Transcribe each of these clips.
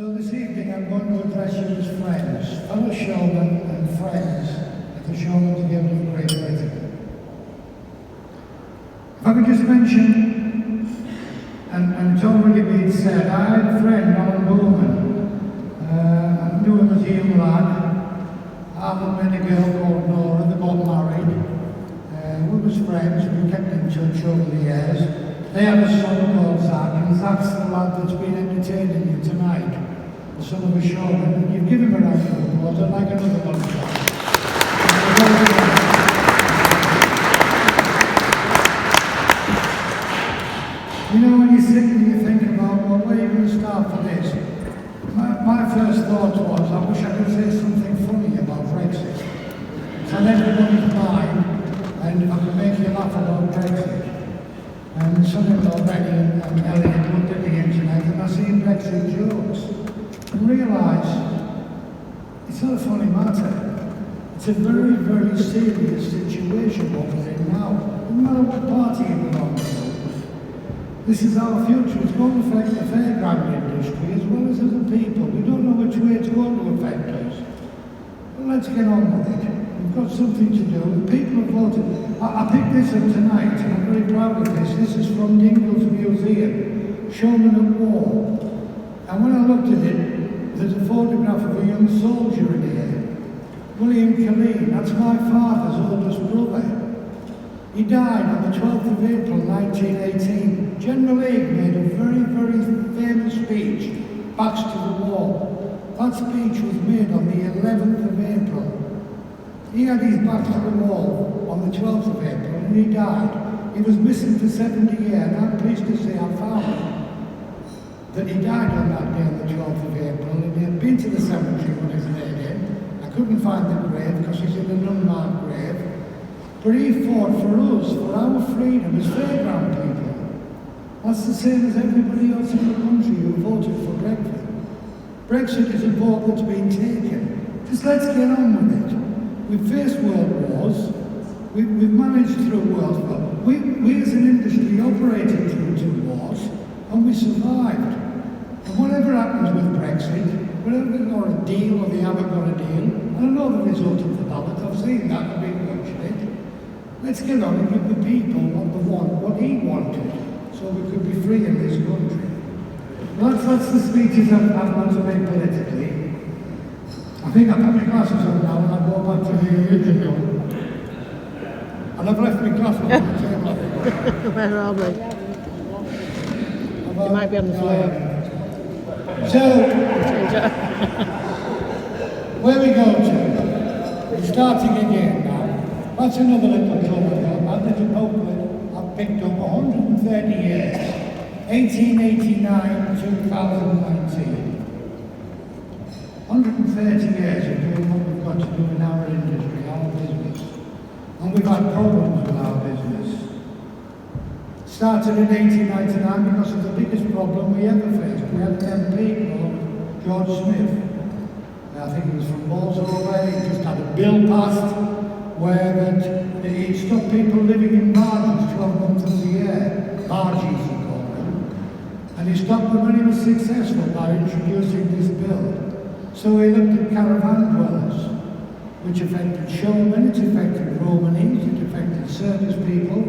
So this evening I'm going to address you as friends, fellow showmen and friends at the Showmens Guild of Great Britain. If I could just mention, and it's already been said, I had a friend, Alan Bowman. I knew him as a young lad. I met a girl called Nora, they got married. We was friends, we kept in touch over the years. They had a son called Zach, and Zach's the lad that's been entertaining you tonight. The son of a showman, and you've given him a round of applause. I'd like another one. You know, when you sit and you think about, well, where are you going to start for this? My first thought was, I wish I could say something funny about Brexit. It's on everybody's mind, and if I could make you laugh about Brexit. And son-in-law Benny and Elliot looked at the internet and I seen Brexit jokes and realised it's not a funny matter. It's a very, very serious situation what we're in now. No matter what party you belong to. This is our future. It's going to affect the fairground industry as well as other people. We don't know which way it's going to affect us. But let's get on with it. We've got something to do. The people have voted. I picked this up tonight, and I'm very proud of this. This is from Dingle's Museum, Showmen at War. And when I looked at it, there's a photograph of a young soldier in here. William Killeen, that's my father's oldest brother. He died on the 12th of April 1918. General Haig made a very, very famous speech, Backs to the Wall. That speech was made on the 11th of April. He had his back to the wall on the 12th of April and he died. He was missing for 70 years and I'm pleased to say I found that he died on that day on the 12th of April and he had been to the cemetery when he was laid in. I couldn't find the grave because he's in an unmarked grave. But he fought for us, for our freedom as fairground people. That's the same as everybody else in the country who voted for Brexit. Brexit is a vote that's been taken. Just let's get on with it. We've faced world wars, we've managed through world wars. We as an industry operated through 2 wars, and we survived. And whatever happens with Brexit, whether they've got a deal or they haven't got a deal, and I know the result of the ballot, I've seen that, I've been watching it. Let's get on and give the people what he wanted, so we could be free in this country. Well, that's the speeches I've got to make politically. I think I put my glasses on now and I go back to the original. And I've left my glasses on the table. Where are we? You might be on the floor. So, where we go to? We're starting again now. That's another little trouble. That little booklet I've picked up 130 years. 1889 to 2019. 130 years of doing what we've got to do in our industry, our business. And we've had problems with our business. Started in 1899 because of the biggest problem we ever faced. We had an MP called George Smith. I think he was from Walsall. He just had a bill passed where that he'd stop people living in barges 12 months of the year. Barges, he called them. And he stopped them when he was successful by introducing this bill. So he looked at caravan dwellers, which affected showmen, it affected Romanese, it affected circus people.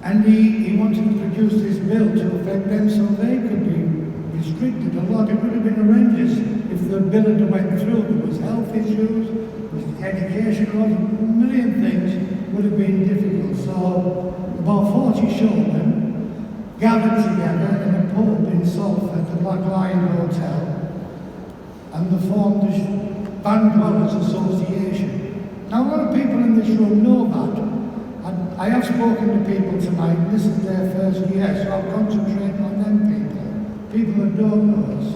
And he wanted to produce this bill to affect them so they could be restricted a lot. It would have been horrendous if the bill had went through. There was health issues, there was education, a million things would have been difficult. So about 40 showmen gathered together in a pub in Salford, the Black Lion Hotel, and they formed the Band Dwellers Association. Now a lot of people in this room know that. And I have spoken to people tonight, and this is their first year, so I'll concentrate on them people that don't know us.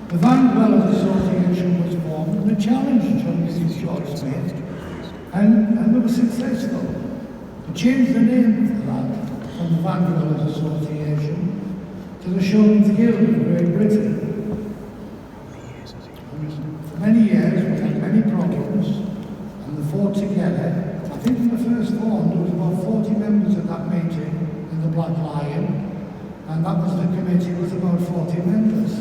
The Band Dwellers Association was formed, and they challenged Mrs. George Smith, and they were successful. They changed the name of that from the Band Dwellers Association to the Showmens Guild of Great Britain. For many years, we had many problems, and they fought together. I think in the first form, there was about 40 members at that meeting in the Black Lion. and that was the committee, was about 40 members.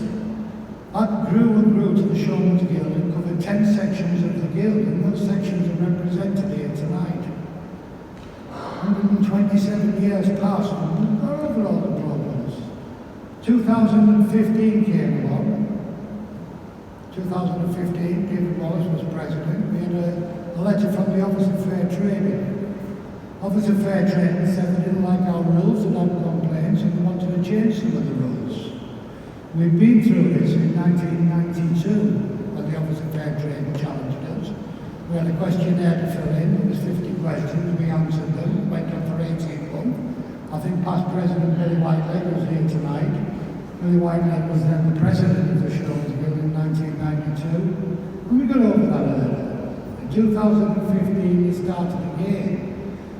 That grew and grew to the Showmens Guild and covered 10 sections of the guild, and those sections are represented here tonight. 127 years passed, and we've got over all the problems. 2015 came along. 2015, David Wallace was president. We had a letter from the Office of Fair Trading. Office of Fair Trading said they didn't like our rules and had complaints and they wanted to change some of the rules. We've been through this in 1992 when the Office of Fair Trading challenged us. We had a questionnaire to fill in. There was 50 questions. We answered them. Went on for 18 months. I think past President Billy Whiteleg was here tonight. Billy Whiteleg was then the president of the Showmens Guild in 1992. And we got over that earlier. In 2015 it started again.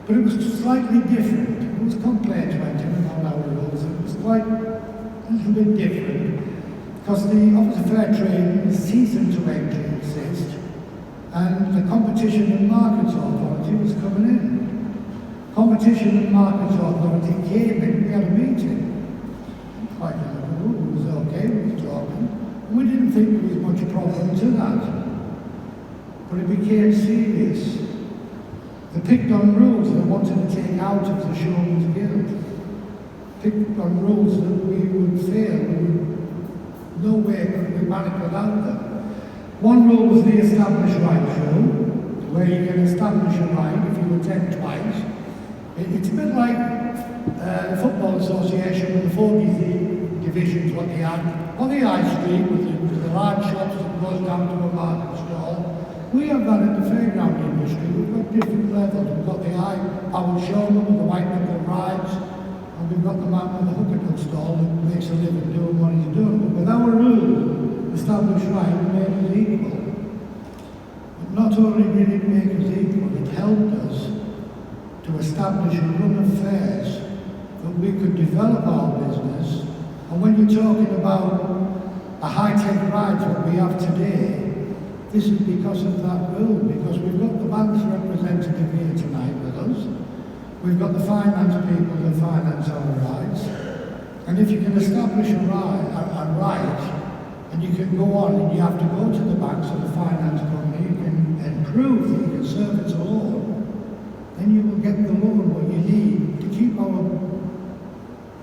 But it was slightly different. It was complaints went in about our rules. It was quite a little bit different because the Office of Fair Trade ceased to exist and the Competition and Markets Authority was coming in. Competition and Markets Authority came in, we had a meeting. Quite a little, it was okay, we were talking. And we didn't think there was much problem to that. But it became serious. They picked on rules they wanted to take out of the Showmens Guild. Picked on rules that we would fail. No way could we manage without them. One rule was the established rights rule, where you can establish a right if you attend twice. It's a bit like the Football Association with the 40 divisions, what they had. On the high street with the large shops that goes down to a market stall. We have that in the fairground industry. We've got different levels. We've got the high-powered showman with the white-knuckle rides, and we've got the man with the hookah stall that makes a living doing what he's doing. But with our rule, established right, we made us equal. But not only did it make us equal, it helped us to establish a run of fairs that we could develop our business. And when you're talking about a high-tech rides that we have today, this is because of that rule, because we've got the bank's representative here tonight with us. We've got the finance people that finance our rights. And if you can establish a right, and you can go on and you have to go to the banks or the finance company, you can prove that you can service a loan, then you will get the loan what you need to keep our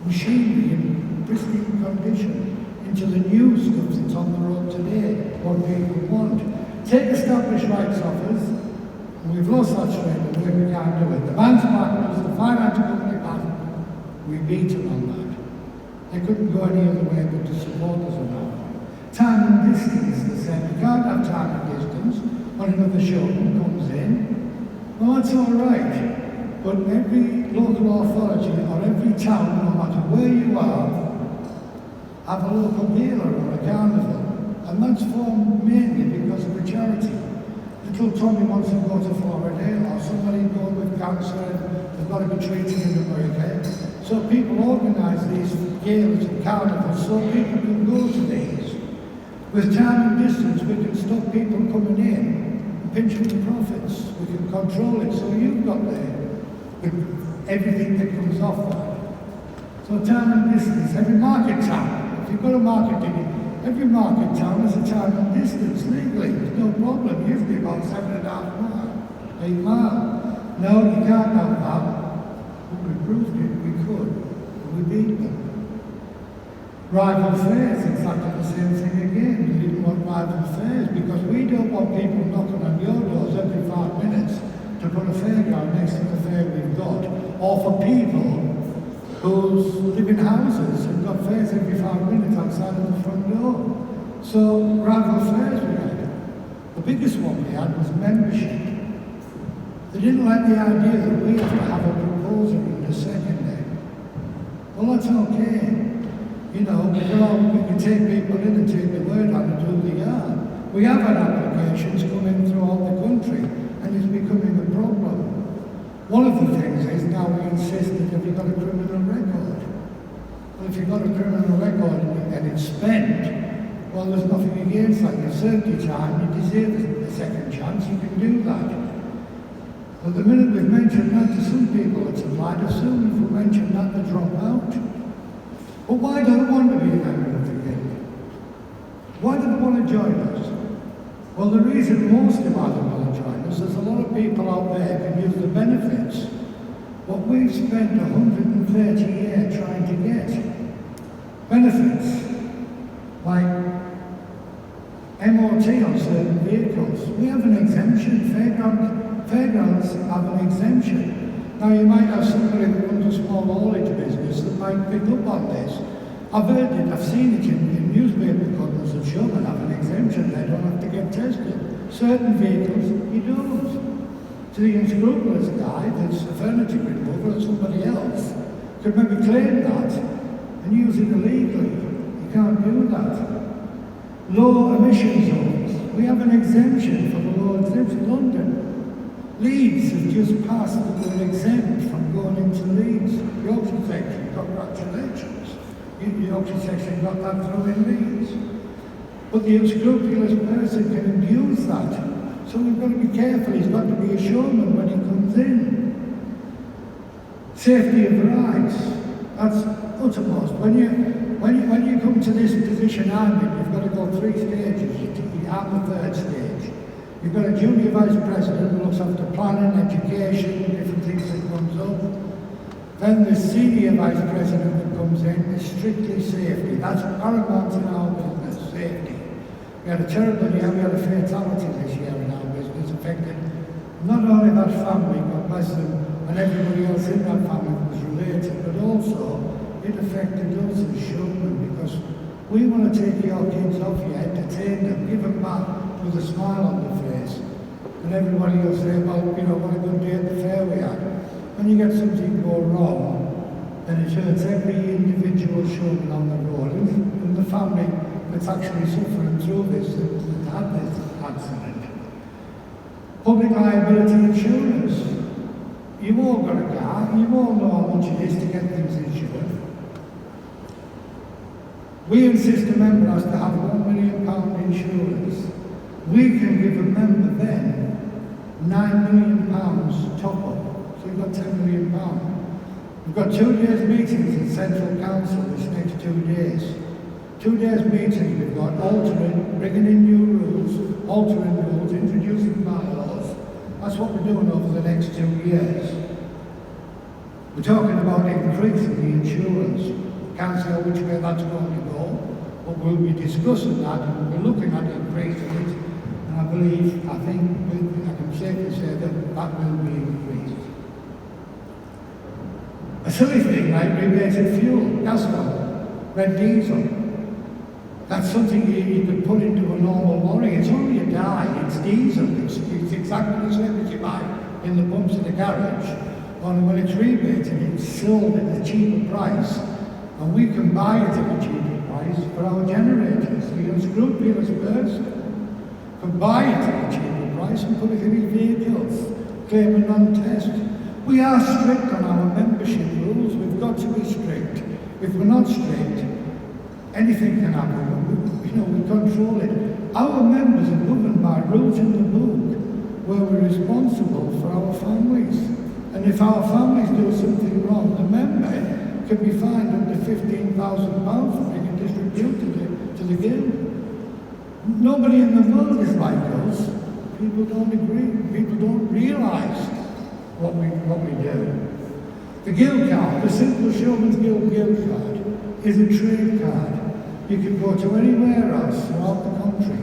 machinery in pristine condition into the new stuff that's on the road today, what people want. Take established rights offers, and we've lost that straight away, we can't do it. The bank's partners, the finance company partners, we beat them on that. They couldn't go any other way but to support us on that. Time and distance, they said, you can't have time and distance when another showman comes in. Well, that's all right, but every local authority or every town, no matter where you are, have a local gala or a carnival. And that's formed mainly because of a charity. Little Tommy wants to go to Florida, or somebody going with cancer and they've got to be treated in America. So people organise these galas and carnivals so people can go to these. With time and distance, we can stop people coming in and pinching the profits. We can control it, so you've got everything that comes off that. So time and distance, every market town, if you've got a market ticket, every market town has a time and distance legally. There's no problem. Usually about 7.5 miles, 8 miles. No, you can't have that. But we proved it. We could. And we beat them. Rival fairs, exactly the same thing again. We didn't want rival fairs because we don't want people knocking on your doors every 5 minutes to put a fairground next to the fair we've got, or for people who live in houses and got fairs every 5 minutes outside of the front door. So, rival fairs we had. The biggest one we had was membership. They didn't like the idea that we have to have a proposal in the second day. Well, that's okay. You know, we can take people in and take the word on and do the yard. We have had applications coming throughout the country, and it's becoming a problem. One of the things is now we insist that if you've got a criminal record. Well, if you've got a criminal record and it's spent, well, there's nothing against that. You've served your time, you deserve a second chance, you can do that. But the minute we've mentioned that to some people that's applied, as soon as we mention that, they drop out. But why do they want to be a member of the guild? Why do they want to join us? Well, the reason mostly why they want to join us, there's a lot of people out there who can use the benefits what we've spent 130 years trying to get. Benefits like MOT on certain vehicles. We have an exemption. Fairgrounds have an exemption. Now you might have somebody who runs a small haulage business that might pick up on this. I've heard it, I've seen it in newspaper cuttings that Showmen have an exemption, they don't have to get tested. Certain vehicles, you don't. To the unscrupulous guy that's a furniture remover or somebody else could maybe claim that and use it illegally. You can't do that. Low emission zones. We have an exemption for the low exemption. London. Leeds have just passed that they're exempt from going into Leeds. Yorkshire section, congratulations. Yorkshire section got that through in Leeds. But the unscrupulous person can abuse that. So we've got to be careful. He's got to be a showman when he comes in. Safety of rights. That's uttermost. When you come to this position I'm in, you've got to go 3 stages. I'm the 3rd stage. You've got a junior vice president who looks after planning, education, different things that comes up. Then the senior vice president that comes in is strictly safety. That's paramount in our business, safety. We had a terrible year, we had a fatality this year in our business, affected not only that family, God bless them, and everybody else in that family was related, but also it affected us as showmen because we want to take your kids off you, entertain them, give them back with a smile on their face. And everybody will say, well, you know, what a good day at the fair we had. When you get something go wrong, then it hurts every individual showman on the road and the family that's actually suffering through this, that had this accident. Public liability insurance. You've all got a car, you all know how much it is to get things insured. We insist a member has to have £1 million insurance. We can give a member then £9 million top up. So you've got £10 million. We've got 2 days meetings in Central Council this next 2 days. 2 days meetings we've got altering, bringing in new rules, altering rules, introducing bylaws. That's what we're doing over the next 2 years. We're talking about increasing the insurance. Can't say which way that's going to go, but we'll be discussing that and we're looking at increasing it. And I believe, I can safely say that that will be increased. A silly thing like rebated fuel, gas oil, red diesel. That's something you could put into a normal lorry. It's only a dye, it's diesel. It's exactly the same as you buy in the pumps in the garage. Only when it's rebated, it's sold at a cheaper price. And we can buy it at a cheaper price for our generators. The unscrupulous person can buy it at a cheaper price and put it in his vehicles, claim a non-test. We are strict on our membership rules. We've got to be strict. If we're not strict, anything can happen. We control it. Our members are governed by rules in the book where we're responsible for our families. And if our families do something wrong, the member can be fined up to £15,000 for being distributed to the guild. Nobody in the world is like us. People don't agree. People don't realise what we do. The guild card, the simple Showman's Guild card, is a trade card. You can go to anywhere else throughout the country,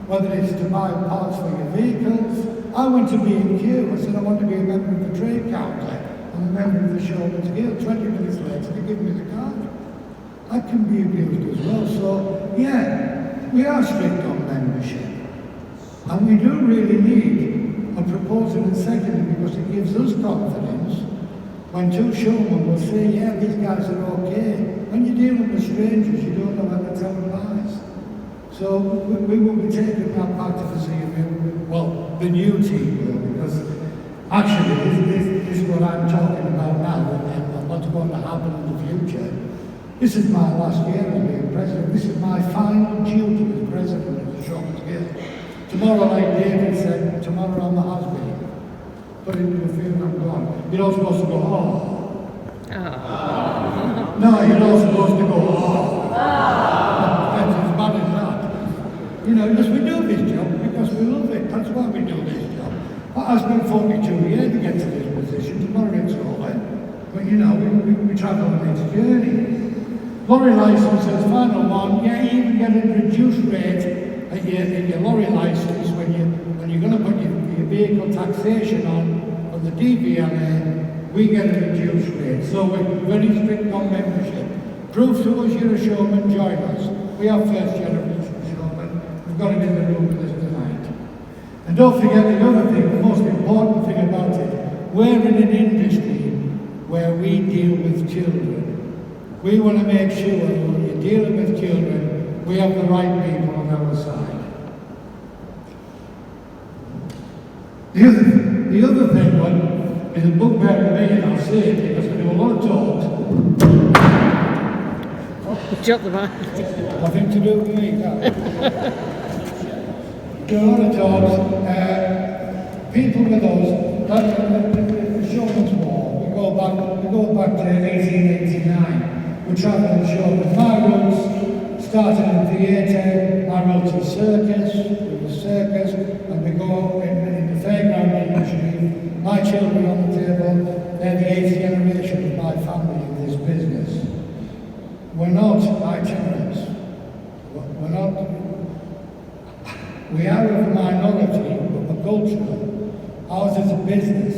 whether it's to buy parts for your vehicles. I went to B&Q, I said I want to be a member of the trade counter. I'm a member of the Showman's Guild. 20 minutes later, they give me the card. That can be abused as well. So, yeah, we are strict on membership. And we do really need a proposal and seconding because it gives us confidence when 2 showmen will say, yeah, these guys are okay. When you're dealing with strangers, you don't know when to tell them lies. So we will be taking that back to the CMU, well, the new team will, because actually this is what I'm talking about now and what's going to happen in the future. This is my last year of being president. This is my final duty as president of the Showmen's Guild. Tomorrow, like David said, tomorrow I'm a husband. Put into the field, I'm gone. You're not supposed to go home. No, you're not supposed to go, oh. That's as bad as that. You know, because we do this job because we love it. That's why we do this job. I spent 42 years to get to this position. Tomorrow it's over. But you know, we travel on this journey. Lorry licenses, final one, yeah, you can get a reduced rate at your lorry license when you're going to put your vehicle taxation on the DVLA, we get a reduced rate. So we're very strict on membership. Prove to us you're a showman, join us. We are first generation showmen. We've got it in the room with us tonight. And don't forget the other thing, the most important thing about it, we're in an industry where we deal with children. We want to make sure when you're dealing with children, we have the right people on our side. The other thing, one, is a bugbear to me, and I'll say it because I do a lot of talks. Drop the mic. Nothing to do with me, no. Do a lot of talks. People with us, like the Showmens War, we go back to 1889. We travel and show. My roots started in theatre, my roots are circus, with the circus, and we go in the fairground industry. My children on the table, they're the 8th generation of my family in this business. We're not itinerants. We're not. We are of a minority, but we're cultural. Ours is a business.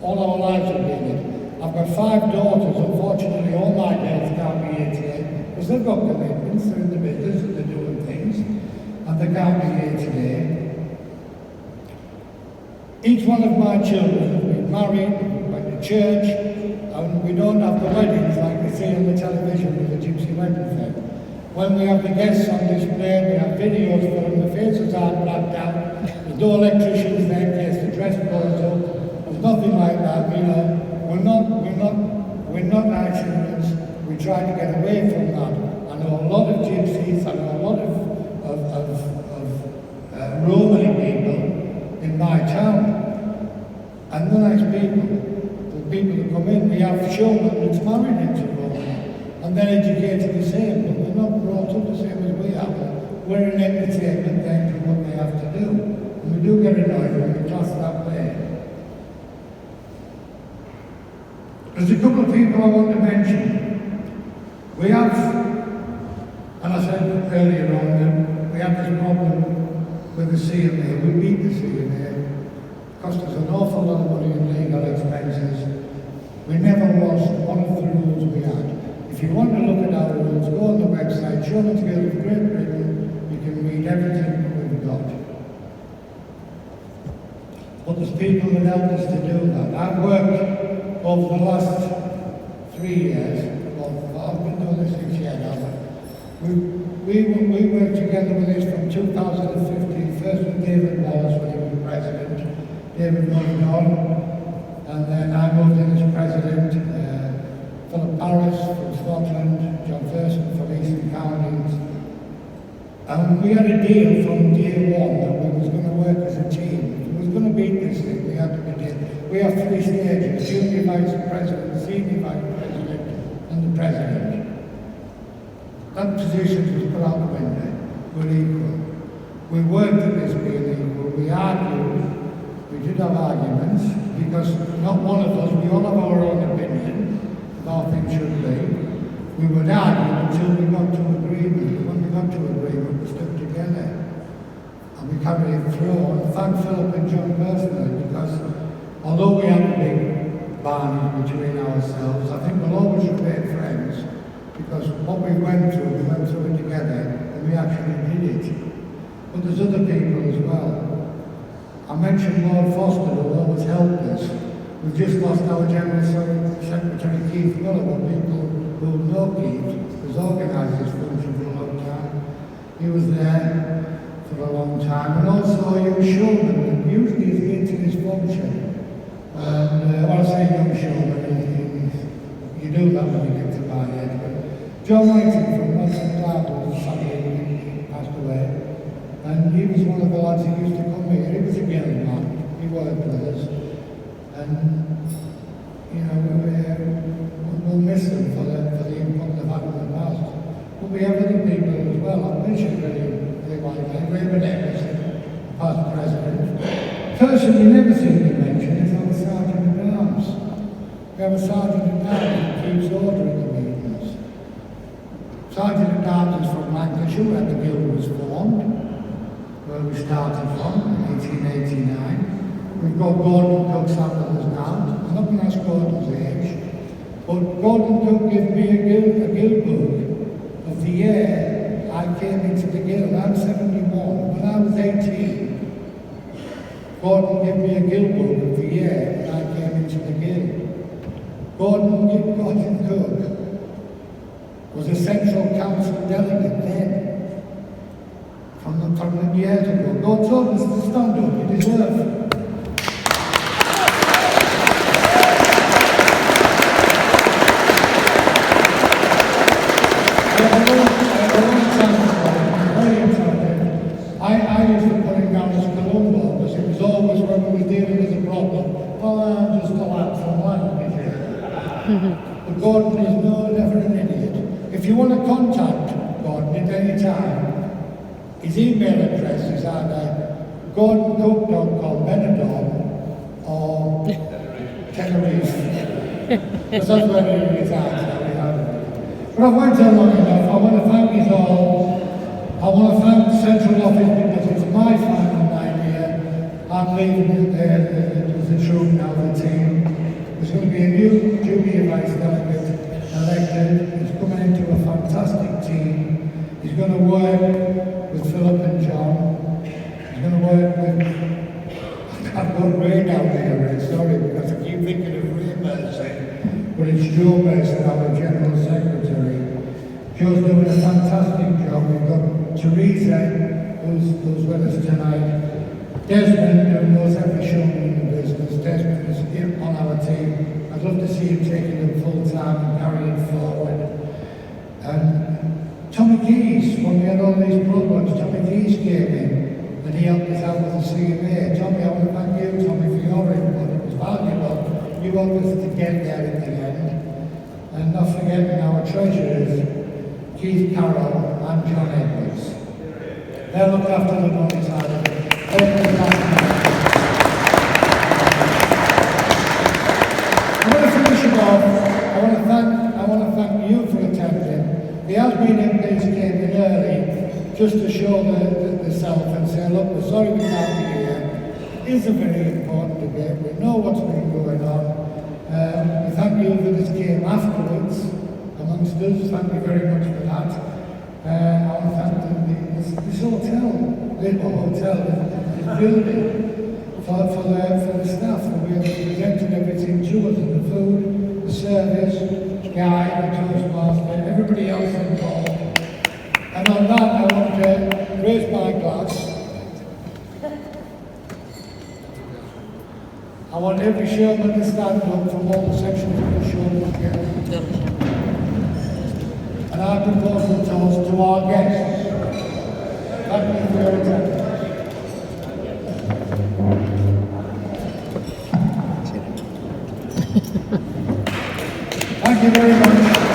All our lives have been it. I've got 5 daughters. Unfortunately, all my girls can't be here today because they've got commitments. They're in the business and they're doing things, and they can't be here today. Each one of my children have been married, went to church, and we don't have the weddings like we see on the television with the gypsy wedding thing. When we have the guests on display, we have videos for them, the faces aren't blacked out, there's no electricians there in case the dress blows up, there's nothing like that, you know. We're not itinerants. We try to get away from that. I know a lot of gypsies, I know a lot of Romany people in my town. And they're nice people. The people that come in, we have showmen that's married into Romany. And they're educated the same, but they're not brought up the same as we are. We're in entertainment, they do what they have to do. And we do get annoyed when we class that way. There's a couple of people I want to mention. We have, and I said earlier on that we have this problem with the CMA. We beat the CMA. It cost us an awful lot of money in legal expenses. We never was one of the rules we had. If you want to look at our rules, go on the website, Showmens Guild of Great Britain, you can read everything we've got. But there's people that help us to do that. I've worked over the last 3 years, I've been doing this 6 years now, we worked together with this from 2015, first with David Wallace when he was president, David moved on, and then I moved in as president, Philip Paris from Scotland, John Thurston from Eastern Counties, and we had a deal from day one that we was going to work as a team. If we was going to beat this thing, we had to be deal. We have 3 stages, junior vice president, senior vice president, and the president. That position was put out the window. We're equal. We worked at this being equal. We argued. We did have arguments, because not one of us, we all have our own opinion of how things should be. We would argue until we got to agreement. When we got to agreement, we stuck together. And we carried it through. And thank Philip and John personally, because although we have a big bond between ourselves, I think we'll always remain friends, because what we went through it together, and we actually did it. But there's other people as well. I mentioned Lord Foster, who always helped us. We've just lost our General Secretary Keith Miller, but people who know Keith has organised this function for a long time. He was there for a long time, and also a young showman that usually is into this function. And when I say young showman, you do that when you get to my age. But John Whiting from Luncheon was sadly he passed away. And he was one of the lads who used to come here. He was a young man. He worked with us. And you know, we'll miss them for the input they've had in the past. But we have other people as well. I mentioned really widely. Raymond Emerson, past president. Person you never see me mention is our Sergeant at Arms. We have a Sergeant at Arms who keeps order in the meetings. Sergeant at Arms is from Lancashire, where the guild was formed, where we started from in 1889. We've got Gordon Cook Sanders now. I'm not going to ask Gordon's age, but Gordon Cook gave me a guild book of the year I came into the guild. I'm 71. When I was 18, Gordon gave me a guild book of the year when I came into the guild. Gordon Cook was a Central Council delegate then, from the years ago. God told us to stand up, you deserve. I used to put him down as Columbo because it was always when we were dealing with a problem. Well, I'm just a lad from Lancashire. But Gordon is never an idiot. If you want to contact Gordon at any time, his email address is either gordoncook.com, Benidorm, or Tenerife. Because that's where he resides now. But I've went on long enough. I want to thank you all. I want to thank the Central Office because it's my final night here. I'm leaving the troop now, the team. There's going to be a new junior vice delegate elected. He's coming into a fantastic team. He's going to work with Philip and John. He's going to work with... I've got Ray down there, Ray, sorry, because I keep thinking of Ray Mercer. But it's Joe Mercer, our General Secretary. Joe's doing a fantastic job. We've got Teresa, who's with us tonight. Desmond, who knows every showman in the business. Desmond is here on our team. I'd love to see him taking it full time and carrying it forward. And Tommy Keys, when we had all these problems, Tommy Keys came in and he helped us out with the CMA. Tommy, I want to thank you, Tommy, for your input. It was valuable. You helped us to get there in the end. And not forgetting our treasurers, Keith Carroll and John Edwards. They looked after the money side of it. I want to finish it off. I want to thank you for attending. The Asbeen MPs came in early just to show the self and say, look, we're sorry we can't be here. It is a very important debate. We know what's been going on. We thank you for this came afterwards. Amongst us, thank you very much for that. I want to thank this hotel, Labour Hotel, this building, for the staff that we have presented everything to us, and the food, the service, Guy, the Toastmaster, everybody else involved. And on that, I want to raise my glass. I want every showman to stand up from all the sections of the show. And I propose a toast to our guests. Thank you for your attention. Thank you very much.